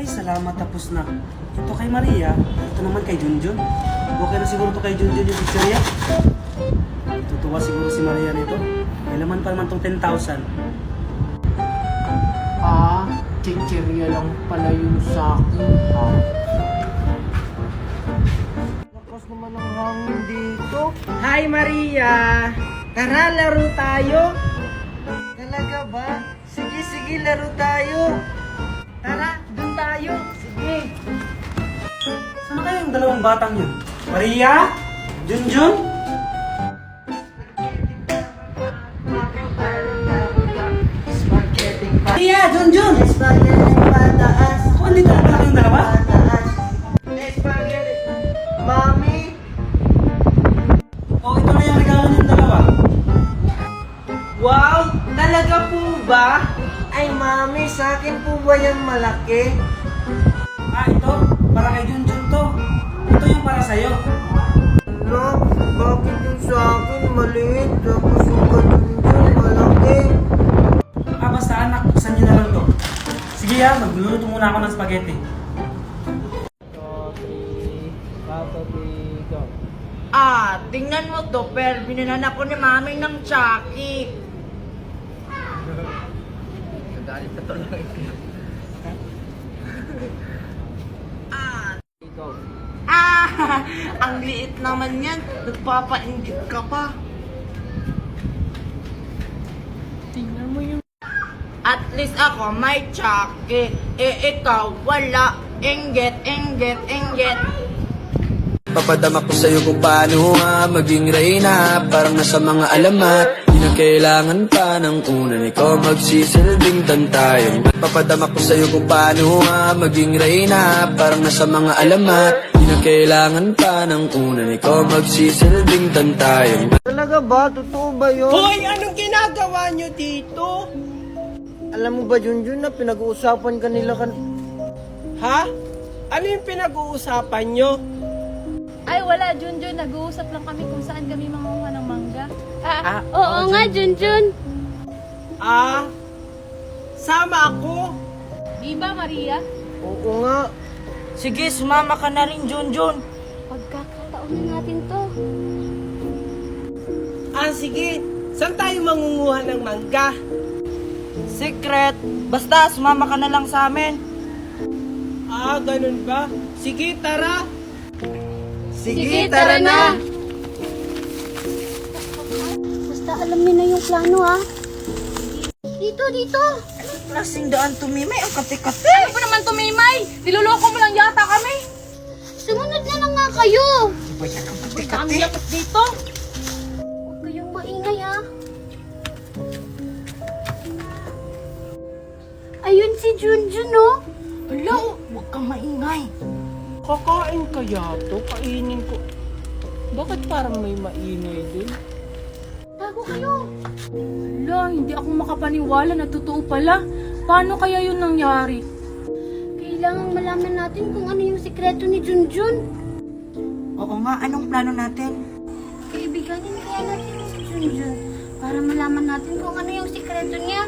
Ay, salamat, tapos na. Ito kay Maria, ito naman kay Junjun. Okay na siguro to kay Junjun yung pizzeria. Tutuwa siguro si Maria nito. May laman pa naman tong 10,000. Chichirya lang pala yung sa akin, ha? Lakas naman ang hangin dito. Hi, Maria! Tara, laro tayo! Talaga ba? Sige, laro tayo! Tara, dun tayo! Sige! Saan kaya yung dalawang batang yun? Maria? Junjun? Maria! Junjun! Spaghetti pataas! Ako, andito na pala kayong dalawa? Pataas! Spaghetti! Mami! Oh, ito na yung regalo niyong dalawa. Wow! Talaga po ba? Ay, Mami, sa akin po ba yan malaki? Ito. Para kay Junjun to. Ito yung para sa'yo. No, bakit yung sa akin maliit? Tapos yung ganun malaki? Basta anak, buksan niyo na lang to. Sige magluluto muna ako ng spaghetti. Tingnan mo to, Per. Bininan ako ni Mami ng Chucky. Nagalit na to lang. Ang liit naman yan. Nagpapainggit ka pa. Tingnan mo yung... At least ako may Chucky. Ikaw wala. Inggit. Papadama ko sa'yo kung paano maging reyna. Parang nasa mga alamat, di na kailangan pa ng unan. Ikaw magsisilbing tantayong. Papadama ko sa'yo kung paano maging reyna. Parang nasa mga alamat, di na kailangan pa ng unan. Ikaw magsisilbing tantayong. Talaga ba? Totoo ba yun? Hoy, anong ginagawa nyo dito? Alam mo ba, Junjun, na pinag-uusapan ka nila Ha? Ano yung pinag-uusapan nyo? Ay, wala, Junjun. Nag-uusap lang kami kung saan kami mangunguha ng mangga. Oo nga, Junjun. Sama ako? Di ba, Maria? Oo nga. Sige, sumama ka na rin, Junjun. Pagkakataon na natin to. Sige. Saan tayo mangunguha ng mangga? Secret. Basta, sumama ka na lang sa amin. Ganun ba? Sige, tara. Sige, tara na. Basta alam niyo na yung plano, ha? Dito. Anong klaseng daan tumimay? Ang kate-kate. Ano ba naman tumimay? Niloloko mo lang yata kami. Sumunod na lang nga kayo. Kami yapot dito. Huwag kayong maingay, ha? Ayun si Junjun, oh. Hala, huwag kang maingay. Kakain kaya to? Kainin ko. Bakit parang may maingay din? Tago kayo. Hala, hindi ako makapaniwala na totoo pala. Paano kaya yun nangyari? Kailangan malaman natin kung ano yung sikreto ni Junjun. Oo nga, anong plano natin? Kaibiganin kaya natin si Junjun para malaman natin kung ano yung sikreto niya.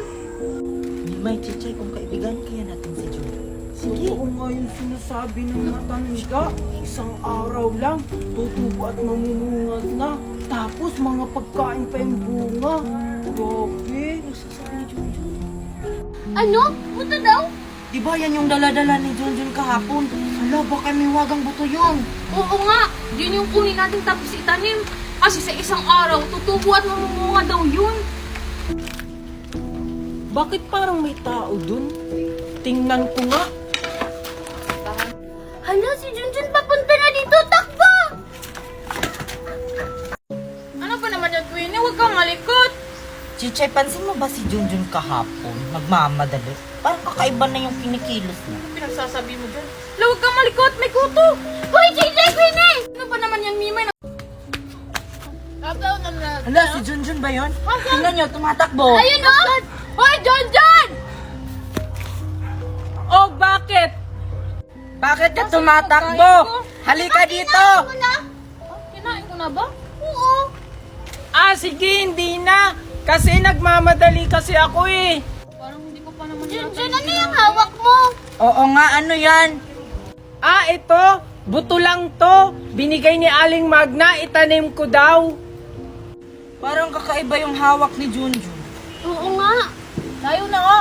Hindi may chichay kung kaibigan kaya natin si Junjun. Oo nga yung sinasabi ng matanda. Isang araw lang, tutubo at mamumungad na. Tapos mga pagkain pa yung bunga. Grabe. Ano? Buto daw? Di ba yan yung dala-dala ni Junjun kahapon? Hala, baka may wagang buto yun. Oo nga, yun yung kunin natin tapos itanim. Kasi sa isang araw, tutubo at mamumunga daw yun. Bakit parang may tao dun? Tingnan ko nga. Hala, si Junjun papunta na dito. Takbo! Ano ba naman yung Queenie? Huwag kang malikot. Chichay, pansin mo ba si Junjun kahapon? Nagmamadali. Parang kakaiba na yung kinikilos niya. Ano pinagsasabi mo dyan? Hala, huwag kang malikot. May kuto. Hoy, Junjun, Queenie! Ano ba naman yan, Mimay? Hala, si Junjun ba yun? Tingnan nyo, tumatakbo. Ayun, oh! Hoy, Junjun! Oh, bakit? Bakit ka tumatakbo? Halika dito! Kinain ko na ba? Oo. Sige, hindi na. Kasi nagmamadali kasi ako eh. Parang hindi ko pa naman Junjun, ano yung hawak mo? Oo nga, ano yan? Ah, ito. Buto lang to. Binigay ni Aling Magna, itanim ko daw. Parang kakaiba yung hawak ni Junjun. Oo nga. Tayo na nga.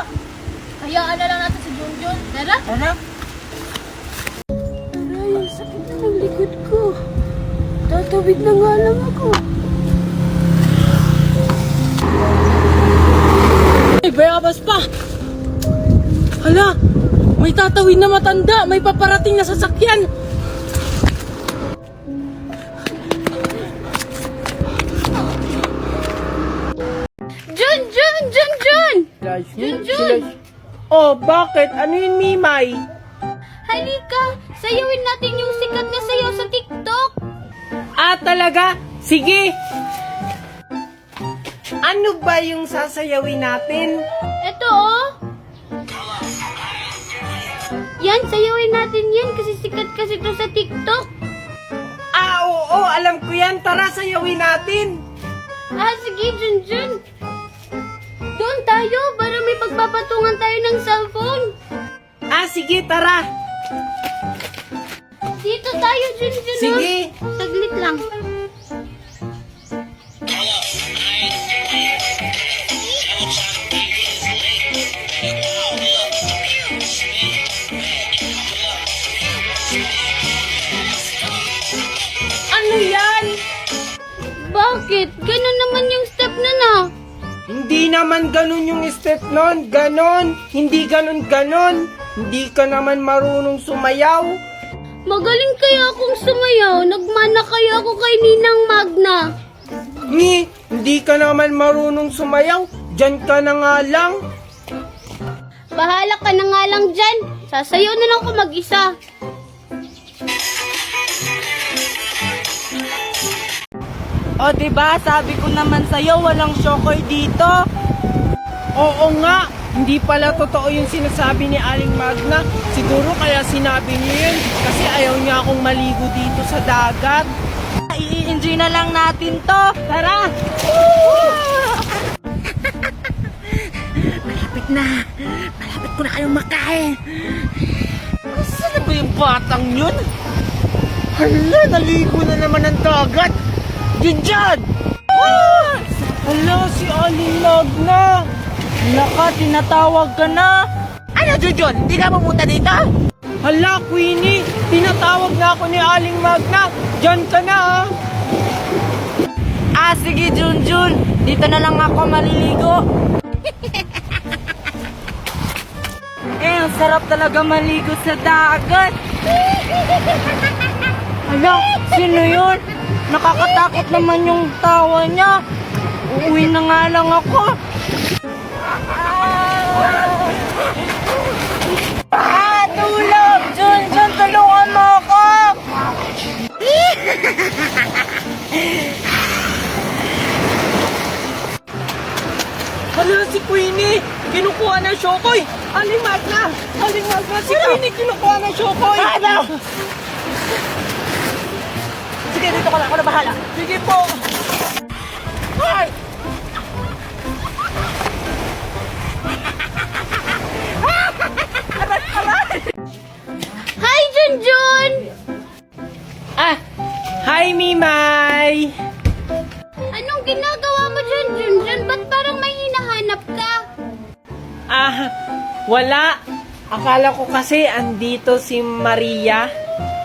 Hayaan na lang natin si Junjun. Tara. Tara. Aray, sakit na ng likod ko. Tatawid na nga lang ako. Ay, bayabas pa. Hala, may tatawid na matanda. May paparating na sasakyan. Junjun! Junjun! Junjun! Oh, bakit? Ano yun, Mimay? Halika! Sayawin natin yung sikat na sayaw sa TikTok! Ah, talaga? Sige! Ano ba yung sasayawin natin? Ito oh! Yan, sayawin natin yan kasi sikat kasi to sa TikTok. Ah, oo, alam ko yan. Tara, sayawin natin. Ah, sige, Junjun. Doon tayo para may pagpapatungan tayo ng cellphone. Ah, sige, tara. Dito tayo, Junjun. Sige. Oh. Saglit lang. Ano yan? Bakit? Ganun naman yung step na na. Hindi naman ganun yung step nun. Ganon. Hindi ganon. Hindi ka naman marunong sumayaw. Magaling kaya akong sumayaw. Nagmana kaya ako kay Ninang Magna. Hindi ka naman marunong sumayaw. Diyan ka na nga lang. Bahala ka na nga lang dyan. Sasayaw na lang ako mag-isa. O, diba? Sabi ko naman sa'yo, walang shokoy dito. Oo nga. Hindi pala totoo yung sinasabi ni Aling Magna. Siguro kaya sinabi niyo yun kasi ayaw niya akong maligo dito sa dagat. I-enjoy na lang natin to. Tara! Malapit ko na kayong makain. Saan ba yung batang yun? Hala, naligo na naman ng dagat. Diyan! Hala, si Aling Magna. Naka, tinatawag ka na. Ano, Junjun? Hindi ka pumunta dito? Hala, Queenie, tinatawag na ako ni Aling Magna. Diyan ka na, ah. Ah, sige, Junjun. Dito na lang ako maliligo. Ang sarap talaga maligo sa dagat. Hala, sino yun? Nakakatakot naman yung tawa niya. Uuwi na nga lang ako. Ah, tulog! Junjun, tulungan mo ako! Hala, si Queenie, kinukuha ng Shokoy. Aling Magna, si Queenie kinukuha ng Shokoy. Ano? Sige, dito ka lang. Ako na bahala. Sige po. Hoy! Hi, Junjun! Ah, hi Mimay. Anong ginagawa mo dyan, Junjun? Ba't parang may hinahanap ka? Ah, wala. Akala ko kasi andito si Maria.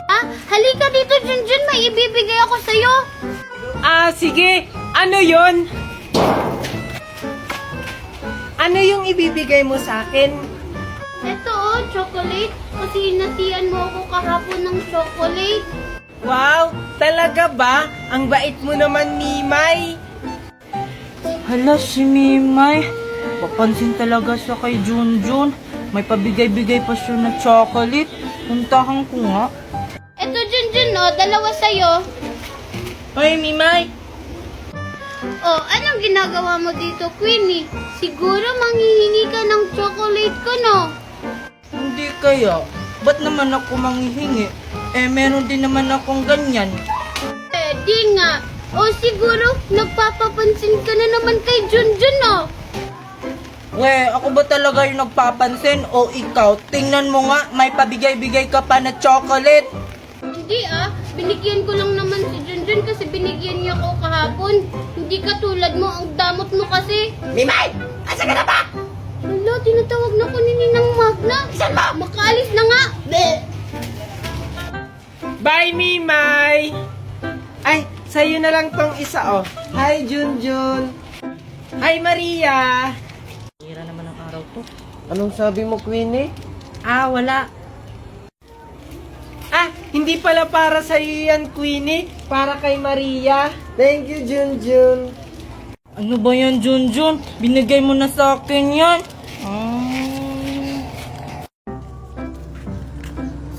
Ah, halika dito, Junjun. May ibibigay ako sa'yo. Ah, sige. Ano yon? Ano yung ibibigay mo sa akin? Ito oh, chocolate. Kasi inatian mo ako kahapon ng chocolate. Wow, talaga ba? Ang bait mo naman, Mimay. Hala, si Mimay. Papansin talaga siya kay Junjun. May pabigay-bigay pa siya na chocolate. Puntahan ko nga. Ito, Junjun, oh, dalawa sa'yo. Hoy, Mimay. Oh, anong ginagawa mo dito, Queenie? Siguro manghihingi ka ng chocolate ko, no? Hindi kaya. Ba't naman ako manghihingi? Meron din naman akong ganyan. Di nga. O siguro, nagpapapansin ka na naman kay Junjun, no? We, ako ba talaga yung nagpapansin o ikaw? Tingnan mo nga, may pabigay-bigay ka pa na chocolate. Hindi binigyan ko lang naman si Junjun kasi binigyan niya ako kahapon. Hindi katulad mo, ang damot mo kasi. Mimay! Asa ka na ba? Wala, tinatawag na ko ni Ninang Magna. Isan mo? Makaalis na nga. Bye, Mimay! Ay, sa'yo na lang tong isa, oh. Hi, Junjun! Hi, Maria! Hira naman ang araw to. Anong sabi mo, Queenie? Wala. Hindi pala para sa'yo yan, Queenie. Para kay Maria. Thank you, Junjun. Ano ba yan, Junjun? Binigay mo na sa akin yan.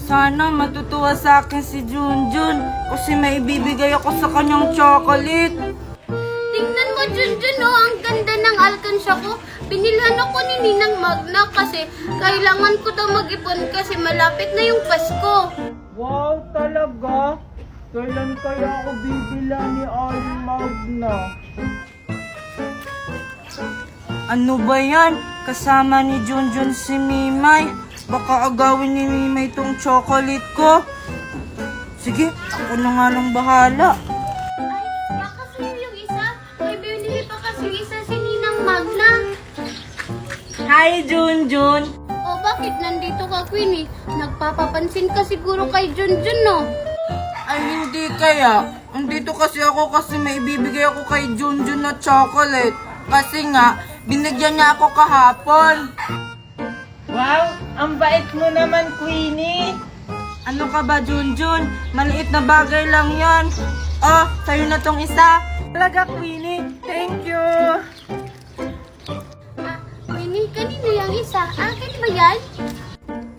Sana matutuwa sa akin si Junjun kasi may ibibigay ako sa kanyang chocolate. Tingnan mo, Junjun, oh, ang ganda ng alkansya ko. Binilhan ako ni Ninang Magna kasi kailangan ko daw mag-ipon kasi malapit na yung Pasko. Wow, talaga? Kailan kaya ako bibila ni Aling Magna? Ano ba yan? Kasama ni Junjun si Mimay. Baka agawin ni Mimay tong chocolate ko. Sige, ako na nga lang bahala. Ay, baka sa'yo yung isa. May binili pa kasi isa si Ninang Magna. Hi, Junjun! O bakit nandito ka, Queenie? Nagpapapansin ka siguro kay Junjun, no? Ay, hindi kaya. Andito kasi ako kasi may ibibigay ako kay Junjun na chocolate. Kasi nga, binigyan niya ako kahapon. Wow, ang bait mo naman, Queenie. Ano ka ba, Junjun? Maliit na bagay lang yan. Oh, sa'yo na tong isa. Talaga, Queenie. Thank you. Queenie, kanino yung isa? Akin ba yan?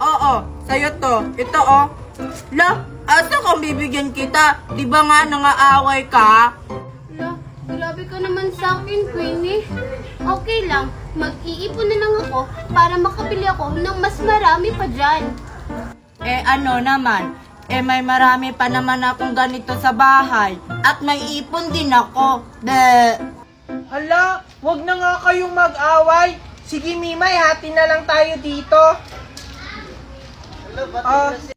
Oo, sa'yo to. Ito, oh. La, asa kung bibigyan kita? Di ba nga nangaaway ka? Ala, grabe ka naman sa akin, Queenie. Okay lang, mag-iipon na lang ako para makabili ako ng mas marami pa dyan. Ano naman? May marami pa naman akong ganito sa bahay. At may ipon din ako. Hala, wag na nga kayong mag-away. Sige, Mimay, hati na lang tayo dito.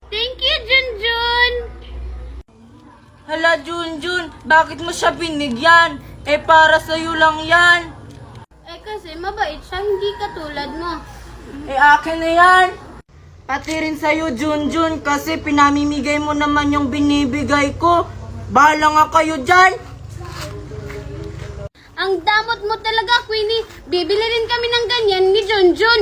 Thank you, Junjun! Hala, Junjun, bakit mo siya binigyan? Para sa'yo lang yan. Kasi mabait siya, hindi katulad mo. Akin na yan. Pati rin sa'yo, Junjun, kasi pinamimigay mo naman yung binibigay ko. Bahala nga kayo dyan. Ang damot mo talaga, Queenie. Bibili rin kami ng ganyan ni Junjun.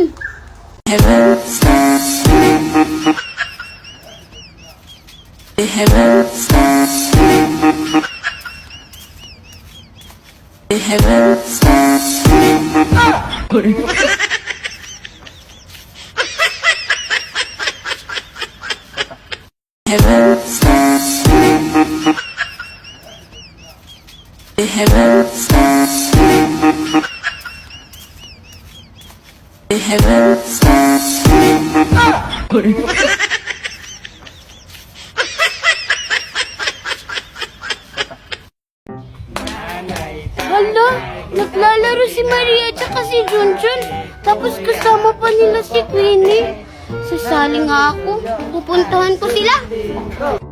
Hala, naglalaro si Maria at si Junjun. Tapos kasama pa nila si Queenie. Sasali nga ako. Pupuntahan ko sila.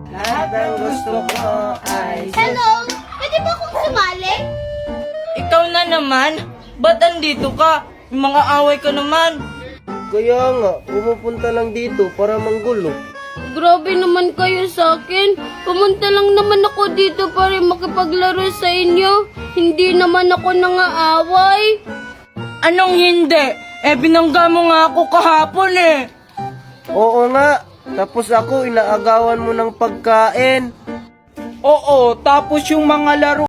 Lahat ng gusto ko ay... Hello, pwede ba akong sumali? Ikaw na naman. Ba't andito ka? Yung mga away ka naman. Kaya nga, pumupunta lang dito para manggulo. Grabe naman kayo sa akin. Pumunta lang naman ako dito para makipaglaro sa inyo. Hindi naman ako nangaaway. Anong hindi? Binangga mo nga ako kahapon Oo nga, tapos ako inaagawan mo ng pagkain. Oo, tapos yung mga laro